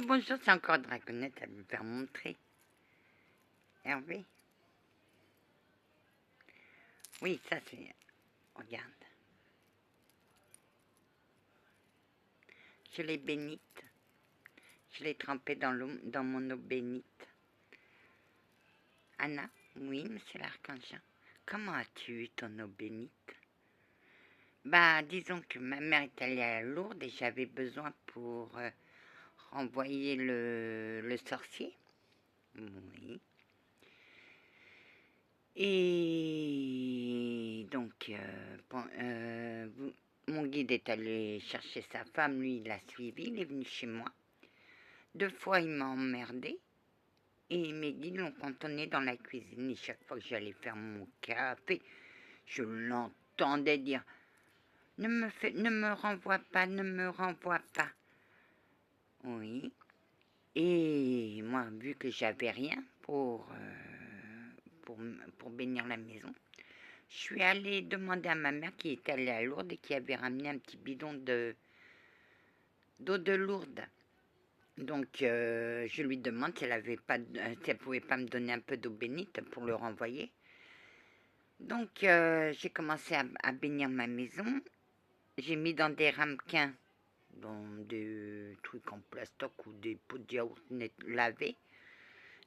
Bonjour, c'est encore Dragonette à vous faire montrer. Hervé. Oui, ça c'est... Regarde. Je l'ai bénite. Je l'ai trempée dans l'eau, dans mon eau bénite. Anna, oui, monsieur l'archange. Comment as-tu eu ton eau bénite? Bah, disons que ma mère est allée à Lourdes et j'avais besoin pour renvoyer le sorcier. Oui. Et donc, mon guide est allé chercher sa femme, lui il l'a suivi, il est venu chez moi. 2 fois il m'a emmerdé et mes guides l'ont cantonné dans la cuisine. Et chaque fois que j'allais faire mon café, je l'entendais dire « Ne me renvoie pas, ne me renvoie pas ». Oui. Et moi, vu que j'avais rien pour bénir la maison, je suis allée demander à ma mère qui était allée à Lourdes et qui avait ramené un petit bidon d'eau de Lourdes. Donc, je lui demande si elle pouvait pas me donner un peu d'eau bénite pour le renvoyer. Donc, j'ai commencé à bénir ma maison. J'ai mis dans des ramequins, dans des trucs en plastoc ou des pots de yaourt lavés,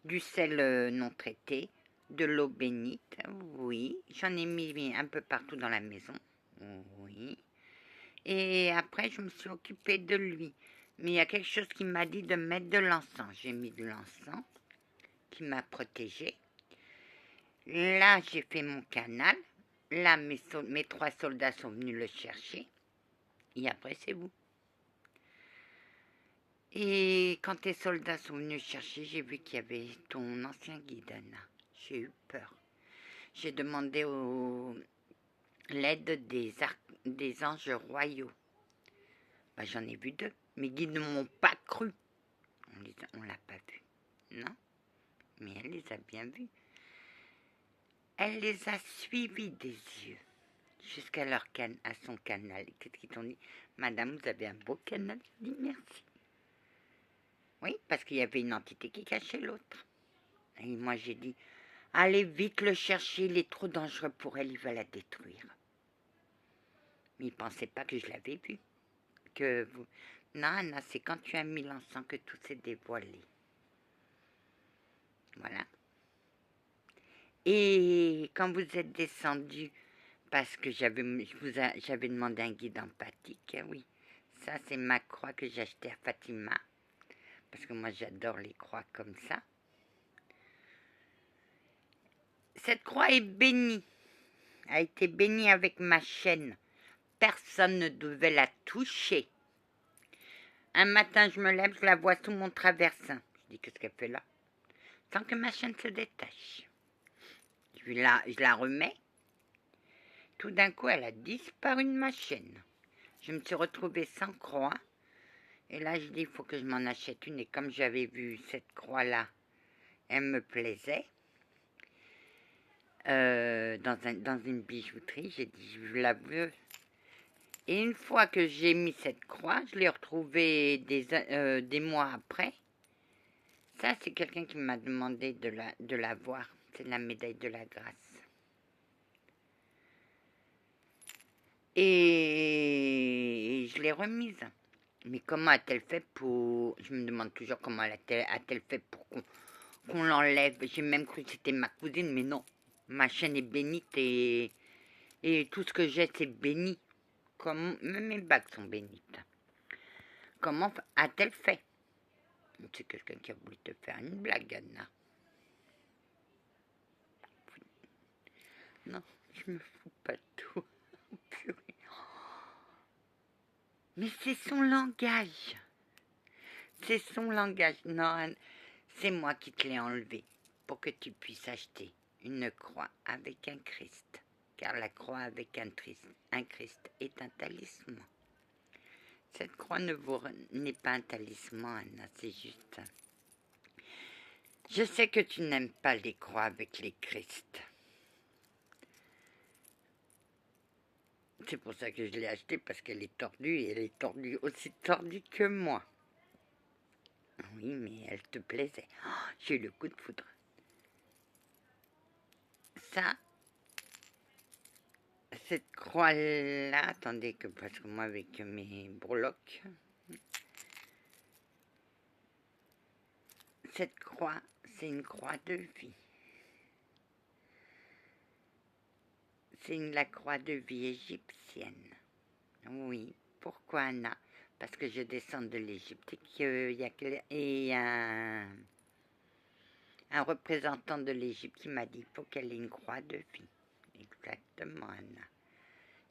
du sel non traité, de l'eau bénite, oui. J'en ai mis un peu partout dans la maison, oui. Et après, je me suis occupée de lui. Mais il y a quelque chose qui m'a dit de mettre de l'encens. J'ai mis de l'encens qui m'a protégée. Là, j'ai fait mon canal. Là, mes 3 soldats sont venus le chercher. Et après, c'est vous. Et quand tes soldats sont venus chercher, j'ai vu qu'il y avait ton ancien guide, Anna. J'ai eu peur. J'ai demandé l'aide des anges royaux. Bah, j'en ai vu 2. Mes guides ne m'ont pas cru. On l'a pas vu. Non, mais elle les a bien vus. Elle les a suivis des yeux jusqu'à à son canal. Qu'est-ce qu'ils t'ont dit? Madame, vous avez un beau canal. Je dis merci. Oui, parce qu'il y avait une entité qui cachait l'autre. Et moi, j'ai dit, allez vite le chercher, il est trop dangereux pour elle, il va la détruire. Mais il ne pensait pas que je l'avais vu. Non, Anna, c'est quand tu as mis l'encens que tout s'est dévoilé. Voilà. Et quand vous êtes descendu, parce que j'avais demandé un guide empathique, oui. Ça, c'est ma croix que j'ai achetée à Fatima. Parce que moi, j'adore les croix comme ça. Cette croix est bénie. A été bénie avec ma chaîne. Personne ne devait la toucher. Un matin, je me lève, je la vois sous mon traversin. Je dis, qu'est-ce qu'elle fait là? Sans que ma chaîne se détache. Je la remets. Tout d'un coup, elle a disparu de ma chaîne. Je me suis retrouvée sans croix. Et là, je dis, il faut que je m'en achète une. Et comme j'avais vu cette croix-là, elle me plaisait. Dans une bijouterie, j'ai dit, je la veux. Et une fois que j'ai mis cette croix, je l'ai retrouvée des mois après. Ça, c'est quelqu'un qui m'a demandé de la voir. C'est la médaille de la grâce. Et je l'ai remise. Mais comment a-t-elle fait pour... Je me demande toujours comment a-t-elle fait pour qu'on l'enlève. J'ai même cru que c'était ma cousine, mais non. Ma chaîne est bénite et tout ce que j'ai, c'est béni. Même mes bagues sont bénites. Comment a-t-elle fait? C'est quelqu'un qui a voulu te faire une blague, Anna. Non, je me fous pas de tout. Purée. Mais c'est son langage. C'est son langage. Non, c'est moi qui te l'ai enlevé pour que tu puisses acheter une croix avec un Christ. Car la croix avec un Christ est un talisman. Cette croix n'est pas un talisman, Anna, c'est juste... Je sais que tu n'aimes pas les croix avec les Christ. C'est pour ça que je l'ai achetée, parce qu'elle est tordue, et elle est tordue aussi tordue que moi. Oui, mais elle te plaisait. Oh, j'ai eu le coup de foudre. Ça, cette croix-là, attendez, parce que moi, avec mes breloques, cette croix, c'est une croix de vie. C'est la croix de vie égyptienne. Oui. Pourquoi Anna? Parce que je descends de l'Égypte et y a un représentant de l'Égypte qui m'a dit qu'il faut qu'elle ait une croix de vie. Exactement, Anna.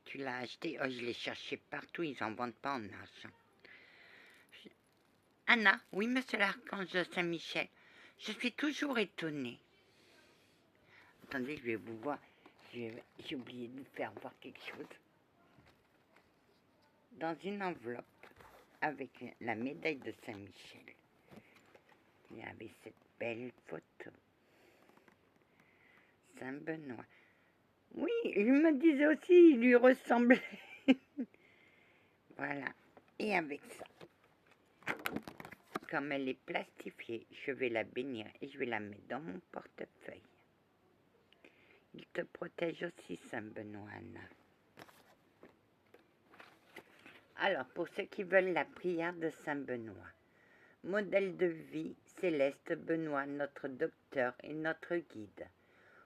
Tu l'as acheté? Oh, je l'ai cherché partout, ils n'en vendent pas en argent. Anna, oui, monsieur l'archange Saint-Michel, je suis toujours étonnée. Attendez, je vais vous voir. J'ai oublié de vous faire voir quelque chose. Dans une enveloppe, avec la médaille de Saint-Michel, il y avait cette belle photo. Saint-Benoît. Oui, il me disait aussi, il lui ressemblait. Voilà. Et avec ça, comme elle est plastifiée, je vais la bénir et je vais la mettre dans mon portefeuille. Il te protège aussi, Saint-Benoît, Anna. Alors, pour ceux qui veulent la prière de Saint-Benoît, modèle de vie céleste Benoît, notre docteur et notre guide.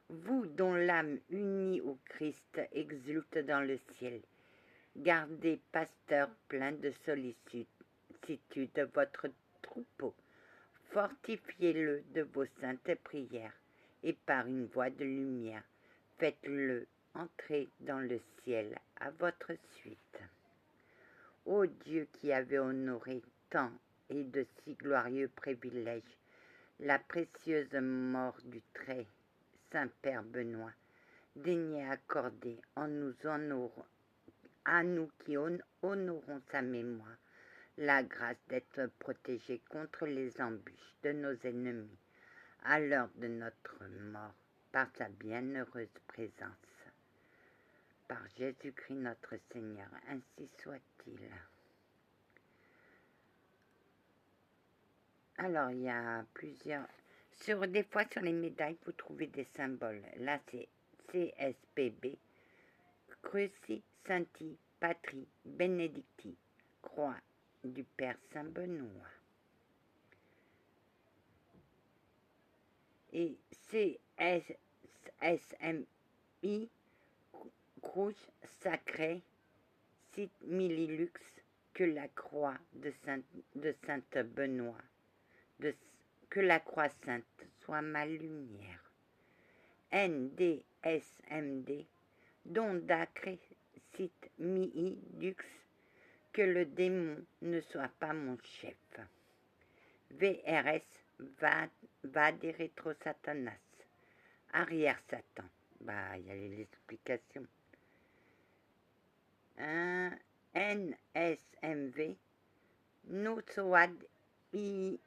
Vous dont l'âme unie au Christ exulte dans le ciel, gardez, pasteur plein de sollicitude, votre troupeau, fortifiez-le de vos saintes prières, et par une voie de lumière, faites-le entrer dans le ciel à votre suite. Ô Dieu qui avez honoré tant et de si glorieux privilèges la précieuse mort du très Saint-Père Benoît, daignez accorder en nous honorant, à nous qui honorons sa mémoire, la grâce d'être protégés contre les embûches de nos ennemis à l'heure de notre mort par sa bienheureuse présence. Par Jésus-Christ notre Seigneur, ainsi soit-il. Alors, il y a plusieurs... Des fois, sur les médailles, vous trouvez des symboles. Là, c'est CSPB, Cruci Sancti Patri Benedicti, croix du Père Saint-Benoît. Et CSMI, Croix sacrée, Sit Millilux, que la croix de Sainte Benoît, que la croix sainte soit ma lumière. NDSMD, don d'acré, Sit Mihi Dux, que le démon ne soit pas mon chef. VRS, va des rétro Satanas, arrière Satan. Bah, il y a les explications. NSMV, Nosoad Mi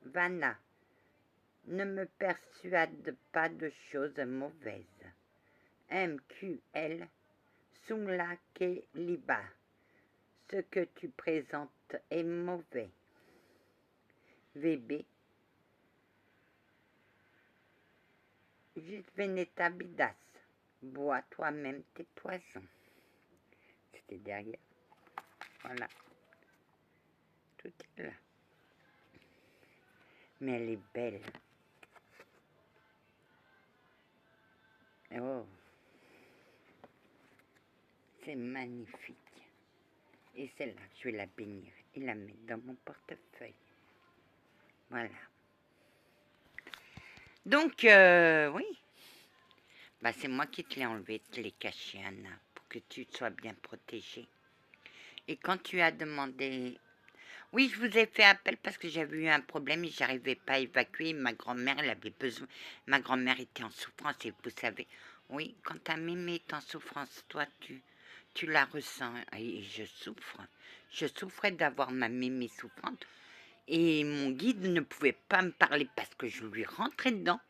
Vana, ne me persuade pas de choses mauvaises. MQL, Sumla Ke Liba, ce que tu présentes est mauvais. VB, Juste Veneta Bidas, bois toi-même tes poisons. C'était derrière. Voilà. Tout est là. Mais elle est belle. Oh. C'est magnifique. Et celle-là, je vais la bénir et la mettre dans mon portefeuille. Voilà. Donc, oui. Bah, c'est moi qui te l'ai enlevé, te l'ai caché, Anna, pour que tu sois bien protégée. Et quand tu as demandé... Oui, je vous ai fait appel parce que j'avais eu un problème et j'arrivais pas à évacuer. Ma grand-mère, elle avait besoin... Ma grand-mère était en souffrance et vous savez... Oui, quand ta mémé est en souffrance, toi, tu la ressens. Et je souffre. Je souffrais d'avoir ma mémé souffrante. Et mon guide ne pouvait pas me parler parce que je lui rentrais dedans.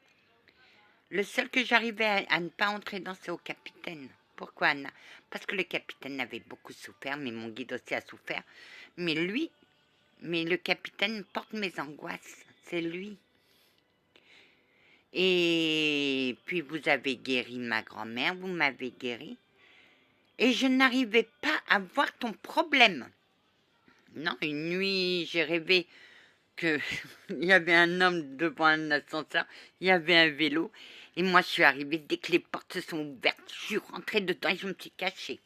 Le seul que j'arrivais à ne pas entrer dedans, c'est au capitaine. Pourquoi, Anna? Parce que le capitaine avait beaucoup souffert, mais mon guide aussi a souffert. Mais lui, Mais le capitaine porte mes angoisses, c'est lui. Et puis vous avez guéri ma grand-mère, vous m'avez guéri. Et je n'arrivais pas à voir ton problème. Non, une nuit, j'ai rêvé qu'il y avait un homme devant un ascenseur, il y avait un vélo, et moi je suis arrivée, dès que les portes se sont ouvertes, je suis rentrée dedans et je me suis cachée.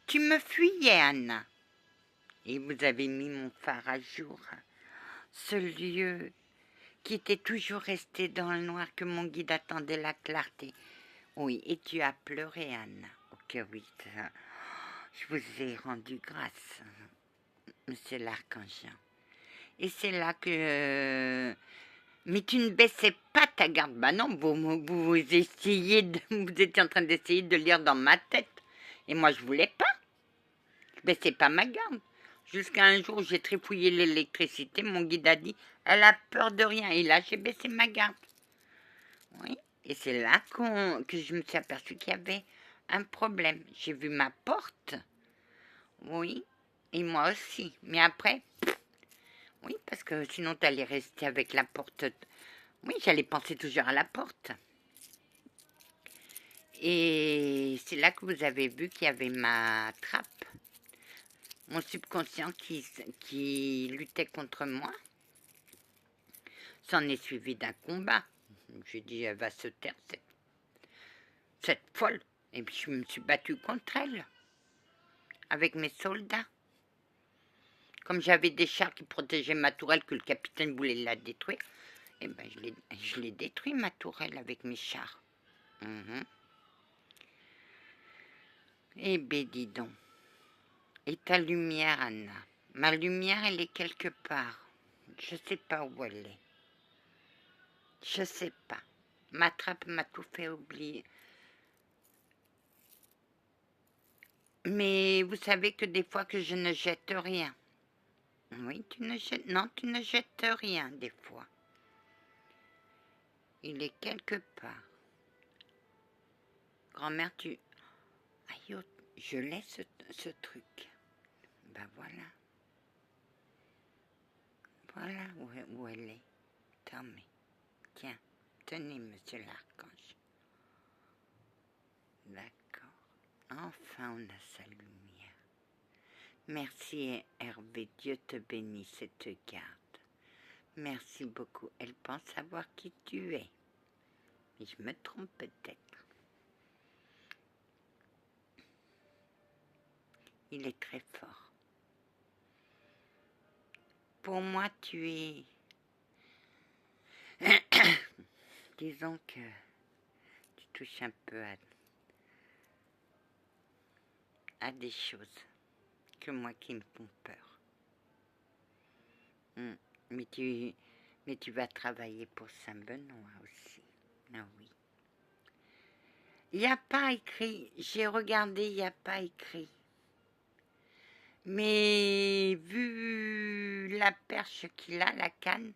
Tu me fuyais, Anna. Et vous avez mis mon phare à jour. Ce lieu qui était toujours resté dans le noir, que mon guide attendait la clarté. Oui, et tu as pleuré, Anna. Ok, oui, je vous ai rendu grâce, monsieur l'archange. Et c'est là que... Mais tu ne baissais pas ta garde. Bah non, vous essayez vous étiez en train d'essayer de lire dans ma tête. Et moi, je voulais pas. Je baissais pas ma garde. Jusqu'à un jour où j'ai trifouillé l'électricité, mon guide a dit, elle a peur de rien. Et là, j'ai baissé ma garde. Oui. Et c'est là que je me suis aperçue qu'il y avait un problème. J'ai vu ma porte. Oui. Et moi aussi. Mais après... Oui, parce que sinon, tu allais rester avec la porte. Oui, j'allais penser toujours à la porte. Et c'est là que vous avez vu qu'il y avait ma trappe. Mon subconscient qui luttait contre moi. S'en est suivi d'un combat. J'ai dit, elle va se taire, cette folle. Et puis je me suis battue contre elle. Avec mes soldats. Comme j'avais des chars qui protégeaient ma tourelle, que le capitaine voulait la détruire, eh ben je l'ai détruit, ma tourelle, avec mes chars. Eh ben dis donc. Et ta lumière, Anna? Ma lumière, elle est quelque part. Je sais pas où elle est. Je sais pas. Ma trappe m'a tout fait oublier. Mais vous savez que des fois que je ne jette rien. Oui, tu ne jettes... Non, tu ne jettes rien des fois. Il est quelque part. Grand-mère, tu... Aïe, je laisse ce truc. Ben voilà. Voilà où elle est. Tenez. Tiens, tenez, monsieur l'archange. D'accord. Enfin, on a sa lumière. Merci, Hervé. Dieu te bénisse et te garde. Merci beaucoup. Elle pense savoir qui tu es. Mais je me trompe peut-être. Il est très fort. Pour moi, tu es... Disons que tu touches un peu à des choses que moi qui me font peur. Mais tu vas travailler pour Saint-Benoît aussi. Ah oui. Il n'y a pas écrit. J'ai regardé, il n'y a pas écrit. Mais vu la perche qu'il a, la canne,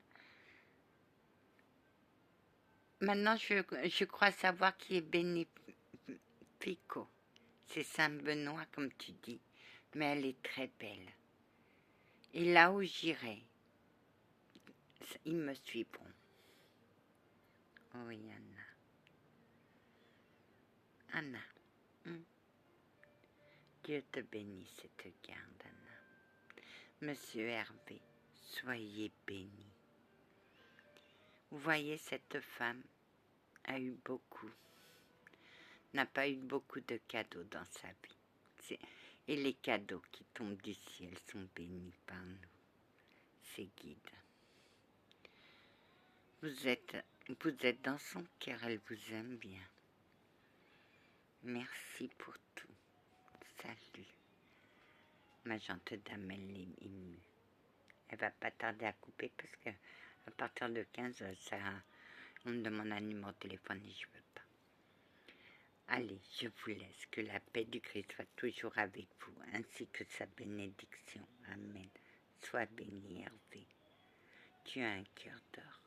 maintenant je crois savoir qui est Bénéfico. C'est Saint-Benoît, comme tu dis. Mais elle est très belle. Et là où j'irai, ils me suivront. Oui, Anna. Anna. Dieu te bénisse et te garde, Anna. Monsieur Hervé, soyez béni. Vous voyez, cette femme a eu beaucoup, n'a pas eu beaucoup de cadeaux dans sa vie. Et les cadeaux qui tombent du ciel sont bénis par nous, ses guides. Vous êtes dans son cœur, elle vous aime bien. Merci pour tout. Salut. Ma gente dame, elle est émue. Elle va pas tarder à couper parce que à partir de 15, on me demande un numéro de téléphone et je veux pas. Allez, je vous laisse. Que la paix du Christ soit toujours avec vous, ainsi que sa bénédiction. Amen. Sois béni, Hervé. Tu as un cœur d'or.